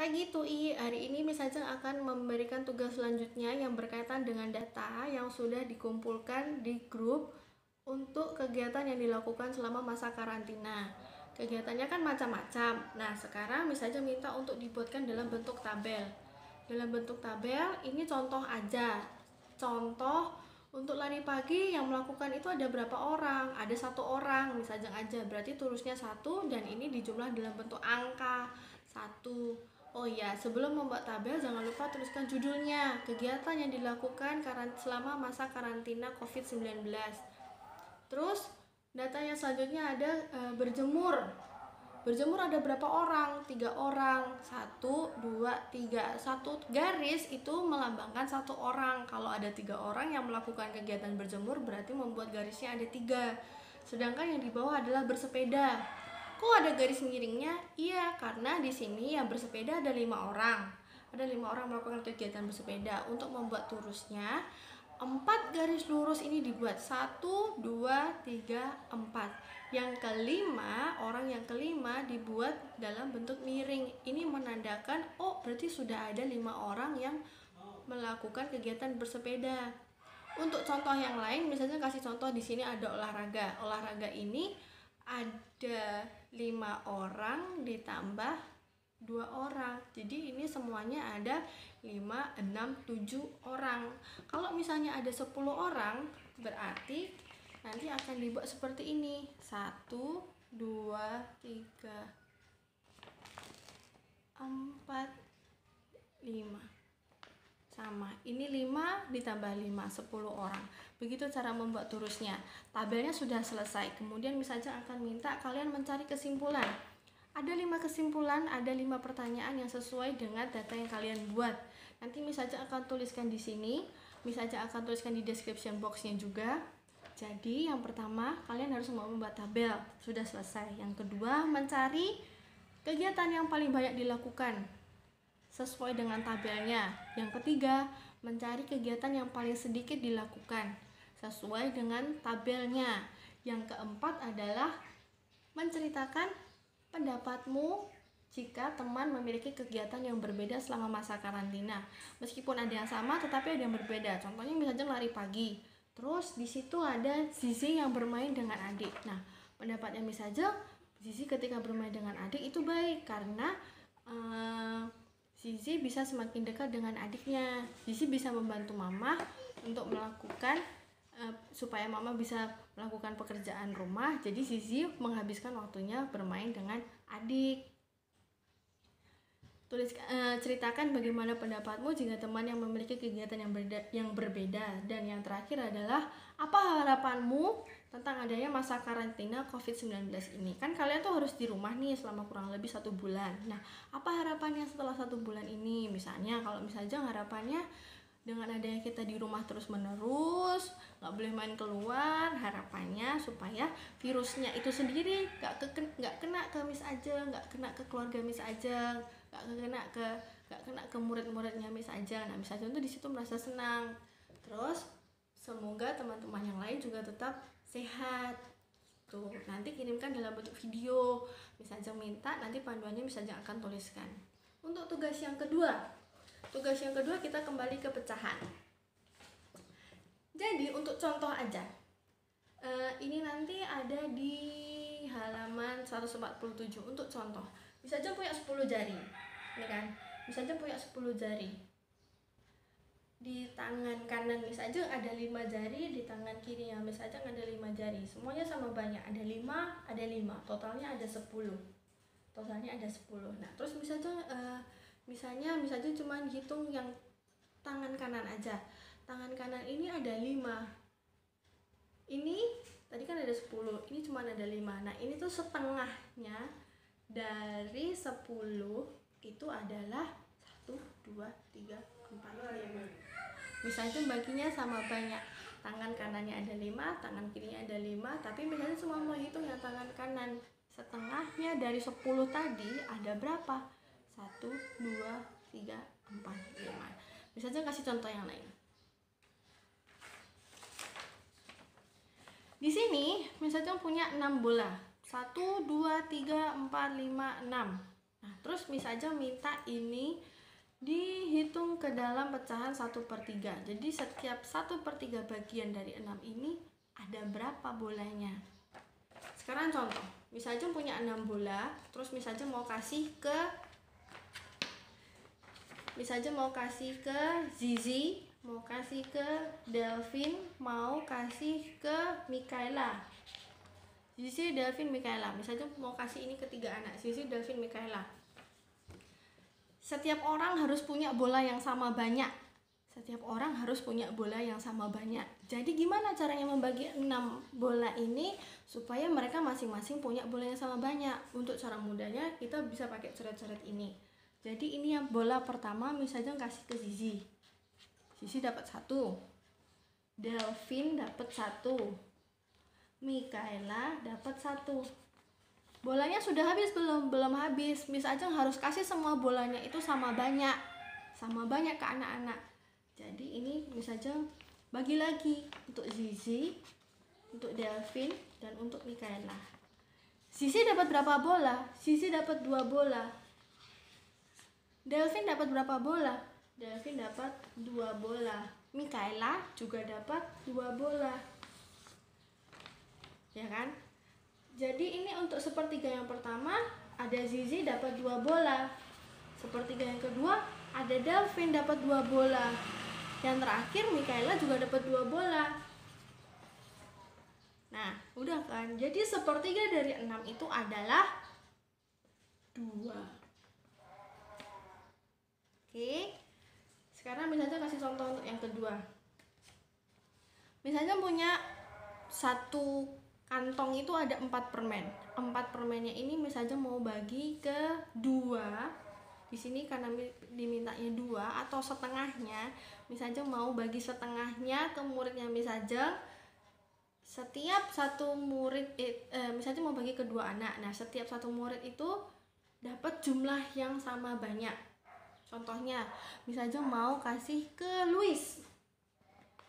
pagi TUI, hari ini Miss Ajeng akan memberikan tugas selanjutnya yang berkaitan dengan data yang sudah dikumpulkan di grup untuk kegiatan yang dilakukan selama masa karantina. Kegiatannya kan macam-macam. Nah, sekarang Miss Ajeng minta untuk dibuatkan dalam bentuk tabel. Dalam bentuk tabel, ini contoh aja. Contoh untuk lari pagi yang melakukan itu ada berapa orang? Ada 1 orang, Miss Ajeng aja. Berarti tulisnya 1 dan ini dijumlah dalam bentuk angka 1. Oh iya, sebelum membuat tabel jangan lupa tuliskan judulnya, kegiatan yang dilakukan selama masa karantina COVID-19. Terus data yang selanjutnya ada berjemur. Berjemur ada berapa orang? 3 orang. 1, 2, 3. 1 garis itu melambangkan 1 orang. Kalau ada 3 orang yang melakukan kegiatan berjemur berarti membuat garisnya ada 3. Sedangkan yang di bawah adalah bersepeda. Kok ada garis miringnya? Iya, karena di sini yang bersepeda ada 5 orang. Ada 5 orang melakukan kegiatan bersepeda. Untuk membuat lurusnya, 4 garis lurus ini dibuat 1, 2, 3, 4. Yang kelima, orang yang kelima dibuat dalam bentuk miring. Ini menandakan, oh berarti sudah ada 5 orang yang melakukan kegiatan bersepeda. Untuk contoh yang lain, misalnya kasih contoh di sini ada olahraga. Olahraga ini ada 5 orang ditambah 2 orang. Jadi ini semuanya ada 5, 6, 7 orang. Kalau misalnya ada 10 orang, berarti nanti akan dibuat seperti ini. 1, 2, 3, 4, 5. Sama, ini 5 ditambah 5, 10 orang. Begitu cara membuat turusnya. Tabelnya sudah selesai. Kemudian misalnya akan minta kalian mencari kesimpulan. Ada 5 kesimpulan, ada 5 pertanyaan yang sesuai dengan data yang kalian buat. Nanti misalnya akan tuliskan di sini, misalnya akan tuliskan di description boxnya juga. Jadi yang pertama, kalian harus membuat tabel. Sudah selesai. Yang kedua, mencari kegiatan yang paling banyak dilakukan sesuai dengan tabelnya. Yang ketiga, mencari kegiatan yang paling sedikit dilakukan sesuai dengan tabelnya. Yang keempat adalah menceritakan pendapatmu jika teman memiliki kegiatan yang berbeda selama masa karantina. Meskipun ada yang sama tetapi ada yang berbeda. Contohnya misalnya lari pagi. Terus di situ ada Zizi yang bermain dengan adik. Nah, pendapatnya misalnya Zizi ketika bermain dengan adik itu baik karena Zizi bisa semakin dekat dengan adiknya. Zizi bisa membantu mama untuk melakukan supaya mama bisa melakukan pekerjaan rumah. Jadi Zizi menghabiskan waktunya bermain dengan adik. Ceritakan bagaimana pendapatmu jika teman yang memiliki kegiatan yang berbeda. Dan yang terakhir adalah apa harapanmu tentang adanya masa karantina COVID-19 ini. Kan kalian tuh harus di rumah nih selama kurang lebih 1 bulan. Nah, apa harapannya setelah 1 bulan ini? Misalnya kalau misalnya harapannya dengan adanya kita di rumah terus menerus, nggak boleh main keluar, harapannya supaya virusnya itu sendiri nggak kena ke Miss Ajeng, nggak kena ke keluarga Miss Ajeng, nggak kena ke murid-muridnya Miss Ajeng. Nah, Miss Ajeng tuh di situ merasa senang. Terus semoga teman-teman yang lain juga tetap sehat. Tuh, nanti kirimkan dalam bentuk video. Miss Ajeng minta, nanti panduannya Miss Ajeng akan tuliskan. Untuk tugas yang kedua kita kembali ke pecahan. Jadi untuk contoh aja, ini nanti ada di halaman 147 untuk contoh. Miss Ajeng punya 10 jari, ini kan? Miss Ajeng punya 10 jari. Di tangan kanan Miss Ajeng ada 5 jari, di tangan kirinya Miss Ajeng ada 5 jari. Semuanya sama banyak, ada 5, totalnya ada 10. Nah, terus Miss Ajeng misalnya Miss Ajeng cuma hitung yang tangan kanan aja. Tangan kanan ini ada 5. Ini tadi kan ada 10, ini cuma ada 5. Nah, ini tuh setengahnya dari 10 itu adalah 1, 2, 3, 4, 5. Misalnya baginya sama banyak. Tangan kanannya ada 5, tangan kirinya ada 5, tapi misalnya cuma mau hitung yang tangan kanan. Setengahnya dari 10 tadi ada berapa? 1, 2, 3, 4, 5. Misalnya kasih contoh yang lain. Di sini misalnya punya 6 bola. 1, 2, 3, 4, 5, 6. Nah, terus misalnya minta ini dihitung ke dalam pecahan 1/3. Jadi setiap 1/3 bagian dari 6 ini ada berapa bolanya. Sekarang contoh, misalnya punya 6 bola, terus misalnya mau kasih ke Zizi, mau kasih ke Delvin, mau kasih ke Mikaela. Zizi, Delvin, Mikaela. Misalnya mau kasih ini ke 3 anak, Zizi, Delvin, Mikaela. Setiap orang harus punya bola yang sama banyak. Jadi gimana caranya membagi 6 bola ini supaya mereka masing-masing punya bola yang sama banyak? Untuk cara mudahnya kita bisa pakai coret-coret ini. Jadi ini yang bola pertama misalnya kasih ke Zizi. Zizi dapat 1. Delvin dapat 1. Mikaela dapat 1. Bolanya sudah habis belum? Belum habis. Miss Ajeng harus kasih semua bolanya itu sama banyak ke anak-anak. Jadi ini Miss Ajeng bagi lagi untuk Zizi, untuk Delvin, dan untuk Mikaela. Zizi dapat berapa bola? Zizi dapat 2 bola. Delvin dapat berapa bola? Delvin dapat 2 bola. Mikaela juga dapat 2 bola. Ya kan? Jadi ini untuk sepertiga yang pertama ada Zizi dapat 2 bola. Sepertiga yang kedua ada Delvin dapat 2 bola. Yang terakhir Mikaela juga dapat 2 bola. Nah, udah kan? Jadi sepertiga dari 6 itu adalah 2. Oke. Sekarang misalnya kasih contoh untuk yang kedua. Misalnya punya satu kantong itu ada 4 permen. 4 permennya ini misalnya mau bagi ke 2. Di sini karena dimintanya 2 atau setengahnya, misalnya mau bagi setengahnya ke muridnya misalnya. Setiap satu murid misalnya mau bagi ke 2 anak. Nah, setiap satu murid itu dapat jumlah yang sama banyak. Contohnya, misalnya mau kasih ke Luis.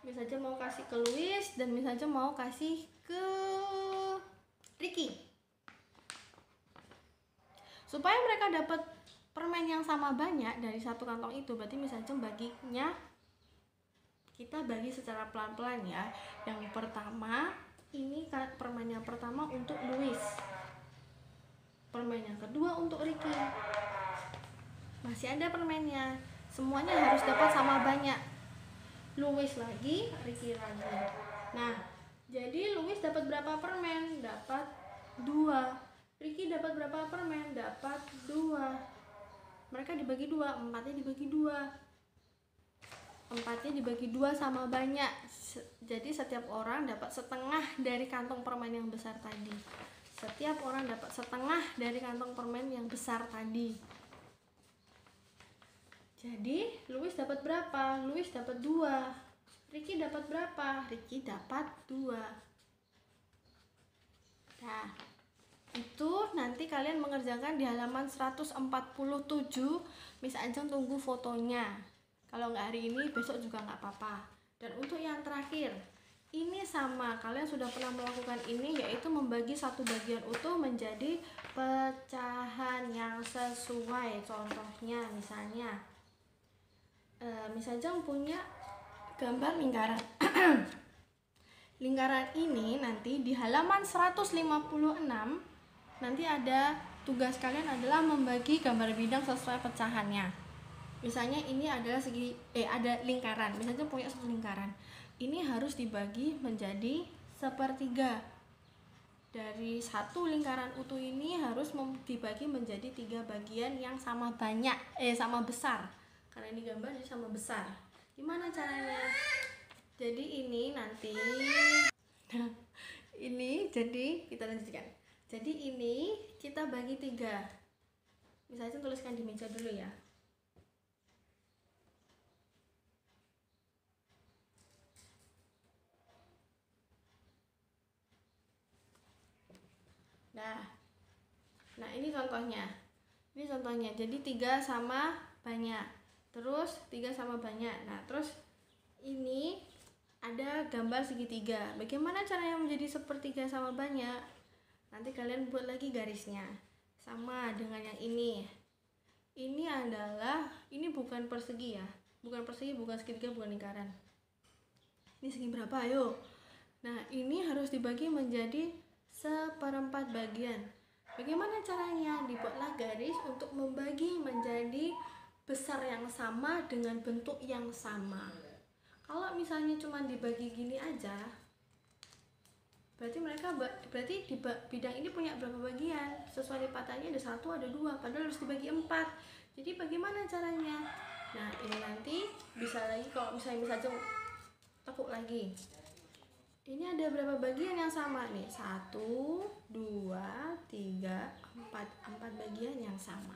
Misalnya mau kasih ke Luis dan misalnya mau kasih ke Ricky. Supaya mereka dapat permen yang sama banyak dari satu kantong itu, berarti misalnya baginya kita bagi secara pelan-pelan ya. Yang pertama, ini permen yang pertama untuk Luis. Permen yang kedua untuk Ricky. Masih ada permennya. Semuanya harus dapat sama banyak. Luis lagi, Ricky lagi. Nah, jadi Luis dapat berapa permen? Dapat 2. Ricky dapat berapa permen? Dapat 2. Mereka dibagi 2, 4-nya dibagi 2. 4-nya dibagi 2 sama banyak. Jadi setiap orang dapat setengah dari kantong permen yang besar tadi. Setiap orang dapat setengah dari kantong permen yang besar tadi. Jadi Luis dapat berapa? Luis dapat 2. Ricky dapat berapa? Ricky dapat 2. Nah, itu nanti kalian mengerjakan di halaman 147. Miss Ajeng tunggu fotonya. Kalau nggak hari ini, besok juga nggak apa-apa. Dan untuk yang terakhir, ini sama, kalian sudah pernah melakukan ini, yaitu membagi satu bagian utuh menjadi pecahan yang sesuai. Contohnya misalnya misalnya punya gambar lingkaran. Lingkaran ini nanti di halaman 156 nanti ada tugas kalian adalah membagi gambar bidang sesuai pecahannya. Misalnya ini adalah ada lingkaran, misalnya punya satu lingkaran. Ini harus dibagi menjadi 1/3. Dari satu lingkaran utuh ini harus dibagi menjadi 3 bagian yang sama banyak, sama besar. Karena ini gambar jadi sama besar. Gimana caranya? Jadi ini nanti ini jadi kita lanjutkan. Jadi ini kita bagi 3. Misalnya tuliskan di meja dulu ya. Nah ini contohnya. Jadi 3 sama banyak. Terus 3 sama banyak. Nah, terus ini ada gambar segitiga. Bagaimana caranya menjadi 1/3 sama banyak? Nanti kalian buat lagi garisnya. Sama dengan yang ini. ini bukan persegi ya, bukan persegi, bukan segitiga, bukan lingkaran. Ini segi berapa, ayo? Nah, ini harus dibagi menjadi 1/4 bagian. Bagaimana caranya? Dibuatlah garis untuk membagi menjadi besar yang sama dengan bentuk yang sama. Kalau misalnya cuma dibagi gini aja, berarti di bidang ini punya berapa bagian? Sesuai lipatnya ada 1, ada 2, padahal harus dibagi 4. Jadi bagaimana caranya? Nah, ini nanti bisa lagi kalau misalnya tekuk lagi. Ini ada berapa bagian yang sama nih? 1, 2, 3, 4. 4 bagian yang sama.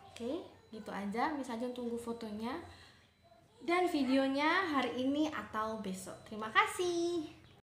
Oke, gitu aja. Misalnya tunggu fotonya dan videonya hari ini atau besok. Terima kasih.